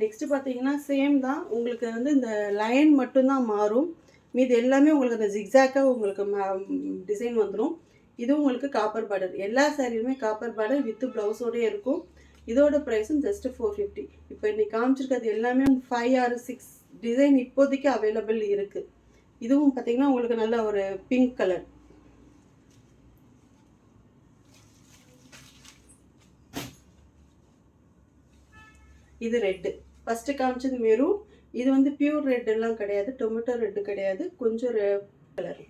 Next பார்த்தீங்கன்னா same தான், உங்களுக்கு வந்து இந்த லைன் மட்டும்தான் மாறும். மீது எல்லாமே உங்களுக்கு அந்த ஜிக்ஸாக்காக உங்களுக்கு டிசைன் வந்துடும். இதுவும் உங்களுக்கு காப்பர் பார்டர். எல்லா சாரியுமே காப்பர் பார்டர் வித் ப்ளவுஸோடய இருக்கும். இதோட ப்ரைஸும் ஜஸ்ட்டு 450. இப்போ இன்னைக்கு காமிச்சிருக்கிறது எல்லாமே 5 ஆர் 6 டிசைன் இப்போதைக்கு அவைலபிள் இருக்குது. இதுவும் பார்த்தீங்கன்னா உங்களுக்கு நல்ல ஒரு பிங்க் கலர். இது ரெட்டு. ஃபஸ்ட்டு காமிச்சது மெரூன். இது வந்து பியூர் ரெட் எல்லாம் கிடையாது, டொமேட்டோ ரெட்டு கிடையாது, கொஞ்சம் colour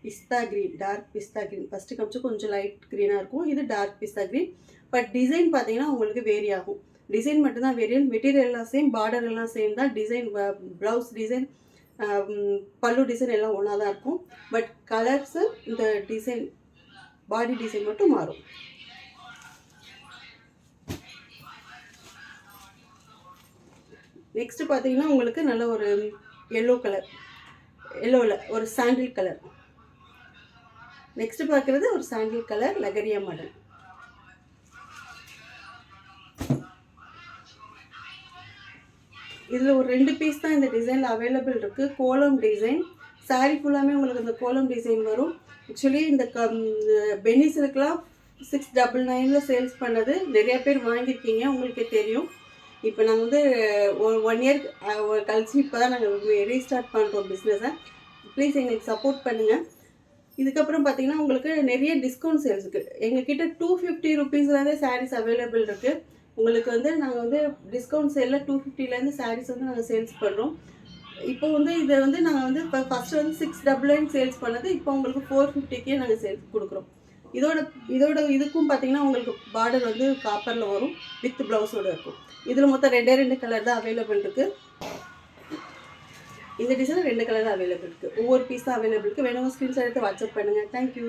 pista green, dark pista green. First காமிச்சு கொஞ்சம் லைட் க்ரீனாக இருக்கும், இது dark pista green. But design பார்த்தீங்கன்னா உங்களுக்கு வேரி ஆகும். டிசைன் மட்டும்தான் வேரியன், மெட்டீரியல் எல்லாம் சேம், பார்டர் எல்லாம் சேம் தான். Design blouse design, pallu design எல்லாம் ஒன்றா தான் இருக்கும். பட் கலர்ஸு இந்த டிசைன் பாடி டிசைன் மட்டும் மாறும். நெக்ஸ்ட்டு பார்த்தீங்கன்னா உங்களுக்கு நல்ல ஒரு எல்லோ கலர், எல்லோவில் ஒரு சாண்டில் கலர். நெக்ஸ்ட்டு பார்க்குறது ஒரு சாண்டில் கலர் லகரியா மாடல். இதில் ஒரு 2 பீஸ் தான் இந்த டிசைனில் அவைலபிள் இருக்குது. கோலம் டிசைன். சாரீ ஃபுல்லாமே உங்களுக்கு இந்த கோலம் டிசைன் வரும். ஆக்சுவலி இந்த பென்னி சில்க்லாம் 699 சேல்ஸ் பண்ணது நிறைய பேர் வாங்கியிருக்கீங்க, உங்களுக்கே தெரியும். இப்போ நாங்கள் வந்து ஒரு 1 இயர் கழிச்சு இப்போ தான் நாங்கள் ரீஸ்டார்ட் பண்ணுறோம் பிஸ்னஸை. ப்ளீஸ் எங்களுக்கு சப்போர்ட் பண்ணுங்கள். இதுக்கப்புறம் பார்த்தீங்கன்னா உங்களுக்கு நிறைய டிஸ்கவுண்ட் சேல்ஸ் இருக்குது. எங்ககிட்ட 250 ருபீஸ்லேருந்தே சாரீஸ் அவைலபிள் இருக்குது. உங்களுக்கு வந்து நாங்கள் வந்து டிஸ்கவுண்ட் சேலில் 250லேருந்து சாரீஸ் வந்து நாங்கள் சேல்ஸ் பண்ணுறோம். இப்போ வந்து இதை வந்து நாங்கள் வந்து இப்போ ஃபஸ்ட்டு வந்து 699 சேல்ஸ் பண்ணது, இப்போ உங்களுக்கு 450க்கே நாங்கள் சேல்ஸ் கொடுக்குறோம். இதுக்கும் பார்த்தீங்கன்னா உங்களுக்கு பார்டர் வந்து காப்பரில் வரும், வித் ப்ளவுஸோடு இருக்கும். இதில் மொத்தம் 2 கலர் தான் அவைலபிள் இருக்குது. இந்த டிசைனில் 2 கலர் தான் அவைலபிள் இருக்குது. ஒவ்வொரு பீஸ் தான் அவைலபிள் இருக்குது. வேணுங்க ஸ்க்ரீன்ஷாட் எடுத்து வாட்ஸ்அப் பண்ணுங்கள். தேங்க்யூ.